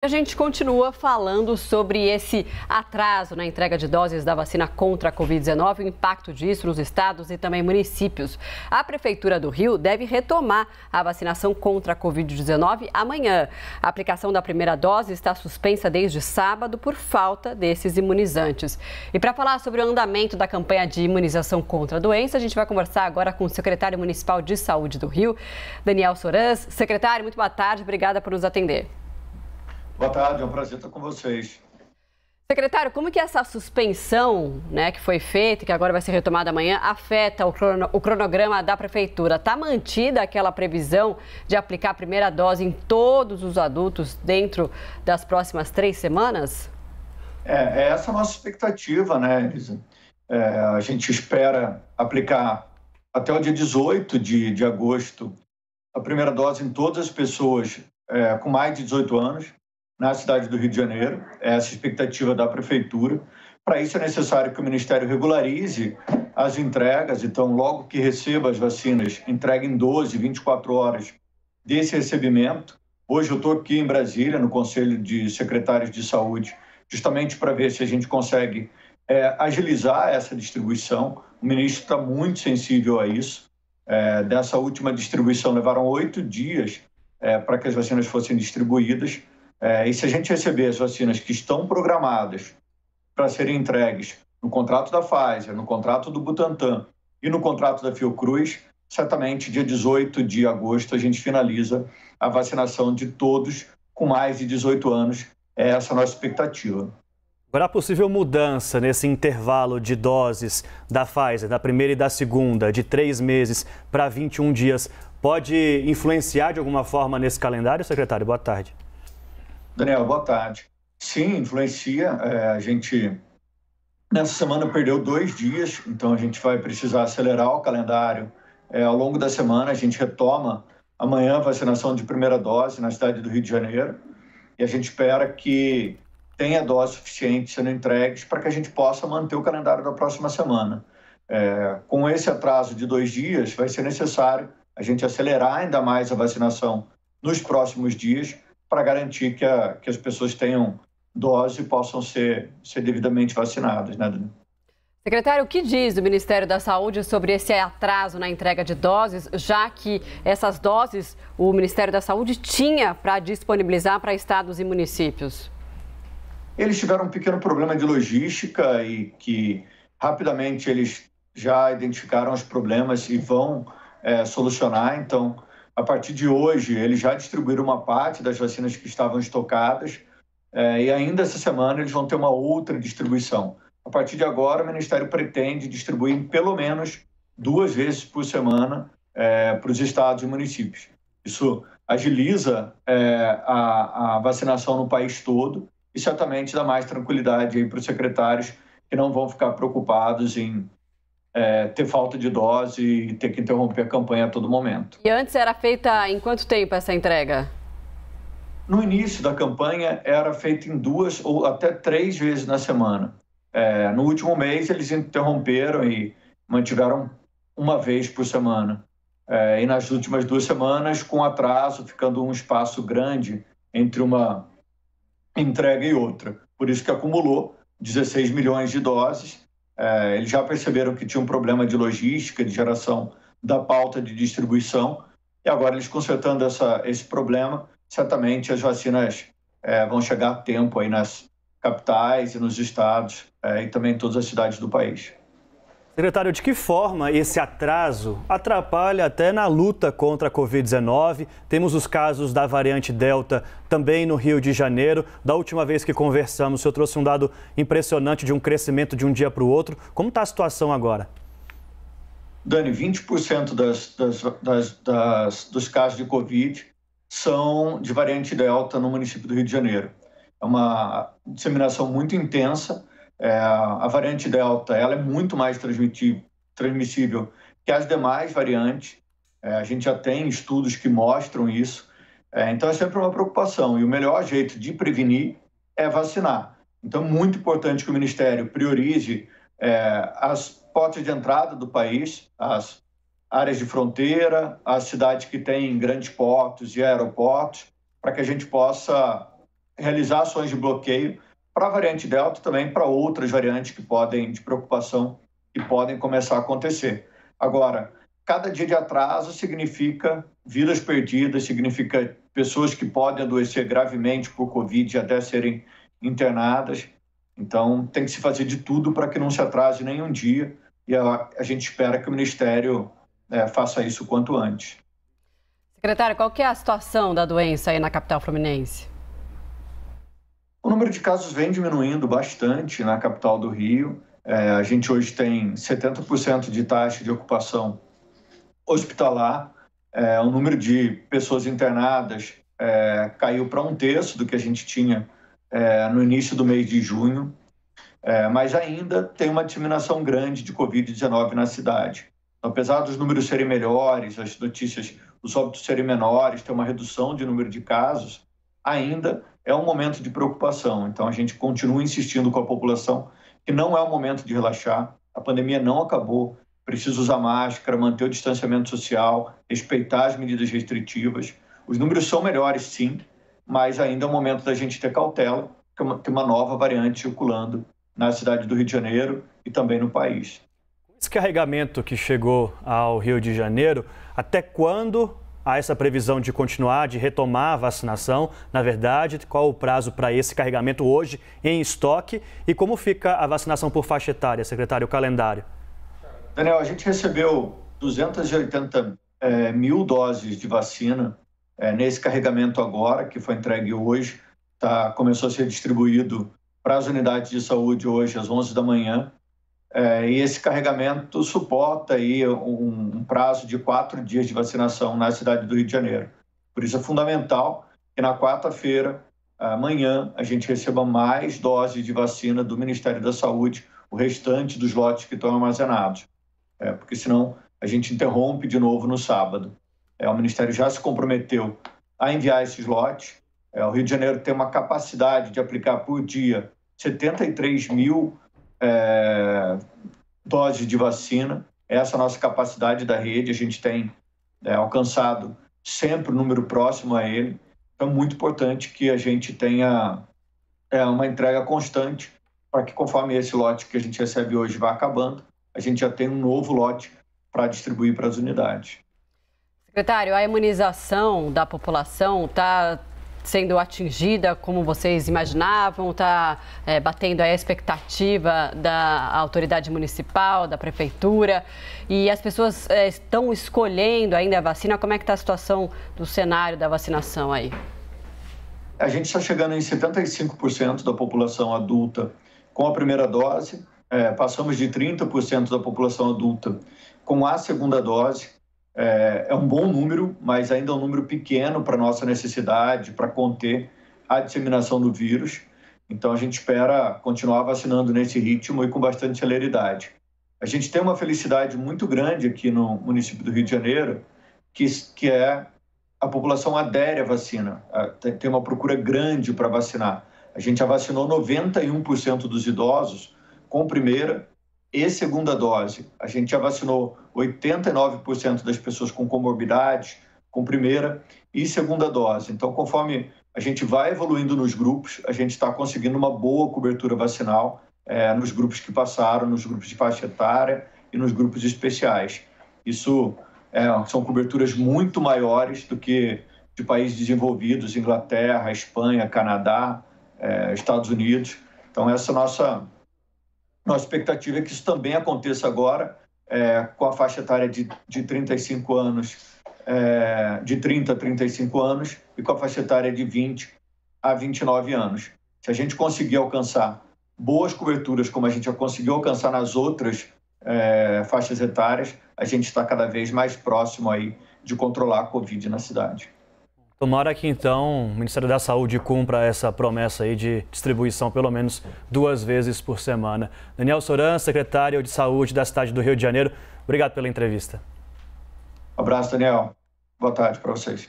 A gente continua falando sobre esse atraso na entrega de doses da vacina contra a Covid-19, o impacto disso nos estados e também municípios. A Prefeitura do Rio deve retomar a vacinação contra a Covid-19 amanhã. A aplicação da primeira dose está suspensa desde sábado por falta desses imunizantes. E para falar sobre o andamento da campanha de imunização contra a doença, a gente vai conversar agora com o secretário municipal de saúde do Rio, Daniel Sorans. Secretário, muito boa tarde, obrigada por nos atender. Boa tarde, é um prazer estar com vocês. Secretário, como que essa suspensão, que foi feita, que agora vai ser retomada amanhã, afeta o cronograma da Prefeitura? Está mantida aquela previsão de aplicar a primeira dose em todos os adultos dentro das próximas 3 semanas? Essa é a nossa expectativa, né, Elisa? A gente espera aplicar até o dia 18 de agosto a primeira dose em todas as pessoas com mais de 18 anos, na cidade do Rio de Janeiro. Essa é a expectativa da Prefeitura. Para isso é necessário que o Ministério regularize as entregas, então logo que receba as vacinas, entregue em 12, 24 horas desse recebimento. Hoje eu estou aqui em Brasília, no Conselho de Secretários de Saúde, justamente para ver se a gente consegue agilizar essa distribuição. O ministro está muito sensível a isso. Dessa última distribuição levaram 8 dias para que as vacinas fossem distribuídas. E se a gente receber as vacinas que estão programadas para serem entregues no contrato da Pfizer, no contrato do Butantan e no contrato da Fiocruz, certamente dia 18 de agosto a gente finaliza a vacinação de todos com mais de 18 anos. Essa é a nossa expectativa. Agora, a possível mudança nesse intervalo de doses da Pfizer, da primeira e da segunda, de 3 meses para 21 dias, pode influenciar de alguma forma nesse calendário, secretário? Boa tarde. Daniel, boa tarde. Sim, influencia. A gente, nessa semana, perdeu 2 dias, então a gente vai precisar acelerar o calendário. Ao longo da semana, a gente retoma amanhã a vacinação de primeira dose na cidade do Rio de Janeiro e a gente espera que tenha doses suficientes sendo entregues para que a gente possa manter o calendário da próxima semana. Com esse atraso de 2 dias, vai ser necessário a gente acelerar ainda mais a vacinação nos próximos dias, para garantir que as pessoas tenham dose e possam ser devidamente vacinadas, né, Dani? Secretário, o que diz o Ministério da Saúde sobre esse atraso na entrega de doses, já que essas doses o Ministério da Saúde tinha para disponibilizar para estados e municípios? Eles tiveram um pequeno problema de logística e que rapidamente eles já identificaram os problemas e vão solucionar, então a partir de hoje, eles já distribuíram uma parte das vacinas que estavam estocadas e ainda essa semana eles vão ter uma outra distribuição. A partir de agora, o Ministério pretende distribuir em pelo menos 2 vezes por semana para os estados e municípios. Isso agiliza a vacinação no país todo e certamente dá mais tranquilidade aí para os secretários que não vão ficar preocupados em ter falta de dose e ter que interromper a campanha a todo momento. E antes era feita em quanto tempo essa entrega? No início da campanha era feita em 2 ou até 3 vezes na semana. No último mês eles interromperam e mantiveram 1 vez por semana. E nas últimas 2 semanas, com atraso, ficando um espaço grande entre uma entrega e outra. Por isso que acumulou 16 milhões de doses. Eles já perceberam que tinha um problema de logística, de geração da pauta de distribuição, e agora eles consertando esse problema, certamente as vacinas vão chegar a tempo aí nas capitais e nos estados e também em todas as cidades do país. Secretário, de que forma esse atraso atrapalha até na luta contra a Covid-19? Temos os casos da variante Delta também no Rio de Janeiro. Da última vez que conversamos, o senhor trouxe um dado impressionante de um crescimento de um dia para o outro. Como está a situação agora? Dani, 20% dos casos de Covid são de variante Delta no município do Rio de Janeiro. É uma disseminação muito intensa. A variante Delta ela é muito mais transmissível que as demais variantes. A gente já tem estudos que mostram isso. Então é sempre uma preocupação. E o melhor jeito de prevenir é vacinar. Então é muito importante que o Ministério priorize as portas de entrada do país, as áreas de fronteira, as cidades que têm grandes portos e aeroportos, para que a gente possa realizar ações de bloqueio para a variante Delta e também para outras variantes de preocupação que podem começar a acontecer. Agora, cada dia de atraso significa vidas perdidas, significa pessoas que podem adoecer gravemente por Covid e até serem internadas. Então, tem que se fazer de tudo para que não se atrase nenhum dia e a gente espera que o Ministério faça isso o quanto antes. Secretário, qual que é a situação da doença aí na capital fluminense? O número de casos vem diminuindo bastante na capital do Rio. A gente hoje tem 70% de taxa de ocupação hospitalar. O número de pessoas internadas caiu para 1/3 do que a gente tinha no início do mês de junho. Mas ainda tem uma disseminação grande de Covid-19 na cidade. Então, apesar dos números serem melhores, as notícias, os óbitos serem menores, ter uma redução de número de casos, ainda é um momento de preocupação. Então, a gente continua insistindo com a população que não é o momento de relaxar, a pandemia não acabou, precisa usar máscara, manter o distanciamento social, respeitar as medidas restritivas. Os números são melhores, sim, mas ainda é o momento da gente ter cautela, porque tem uma nova variante circulando na cidade do Rio de Janeiro e também no país. Esse carregamento que chegou ao Rio de Janeiro, até quando há essa previsão de continuar, de retomar a vacinação? Na verdade, qual o prazo para esse carregamento hoje em estoque? E como fica a vacinação por faixa etária, secretário, o calendário? Daniel, a gente recebeu 280 mil doses de vacina nesse carregamento agora, que foi entregue hoje. Começou a ser distribuído para as unidades de saúde hoje às 11 da manhã. E esse carregamento suporta aí um prazo de 4 dias de vacinação na cidade do Rio de Janeiro. Por isso é fundamental que na quarta-feira, amanhã, a gente receba mais doses de vacina do Ministério da Saúde, o restante dos lotes que estão armazenados. Porque senão a gente interrompe de novo no sábado. O Ministério já se comprometeu a enviar esses lotes. O Rio de Janeiro tem uma capacidade de aplicar por dia 73 mil doses de vacina. Essa é a nossa capacidade da rede, a gente tem alcançado sempre o número próximo a ele. Então é muito importante que a gente tenha uma entrega constante para que, conforme esse lote que a gente recebe hoje vá acabando, a gente já tenha um novo lote para distribuir para as unidades. Secretário, a imunização da população está sendo atingida como vocês imaginavam? Está batendo a expectativa da autoridade municipal, da prefeitura? E as pessoas estão escolhendo ainda a vacina? Como é que está a situação do cenário da vacinação aí? A gente está chegando em 75% da população adulta com a primeira dose. Passamos de 30% da população adulta com a segunda dose. É um bom número, mas ainda é um número pequeno para a nossa necessidade, para conter a disseminação do vírus. Então, a gente espera continuar vacinando nesse ritmo e com bastante celeridade. A gente tem uma felicidade muito grande aqui no município do Rio de Janeiro, que é a população adere à vacina. Tem uma procura grande para vacinar. A gente já vacinou 91% dos idosos com primeira e segunda dose. A gente já vacinou 89% das pessoas com comorbidades, com primeira e segunda dose. Então, conforme a gente vai evoluindo nos grupos, a gente está conseguindo uma boa cobertura vacinal nos grupos que passaram, nos grupos de faixa etária e nos grupos especiais. Isso são coberturas muito maiores do que de países desenvolvidos, Inglaterra, Espanha, Canadá, Estados Unidos. Então, essa nossa expectativa é que isso também aconteça agora com a faixa etária de 35 anos, de 30 a 35 anos, e com a faixa etária de 20 a 29 anos. Se a gente conseguir alcançar boas coberturas, como a gente já conseguiu alcançar nas outras faixas etárias, a gente está cada vez mais próximo aí de controlar a Covid na cidade. Tomara que, então, o Ministério da Saúde cumpra essa promessa aí de distribuição pelo menos 2 vezes por semana. Daniel Soran, secretário de Saúde da cidade do Rio de Janeiro, obrigado pela entrevista. Um abraço, Daniel. Boa tarde para vocês.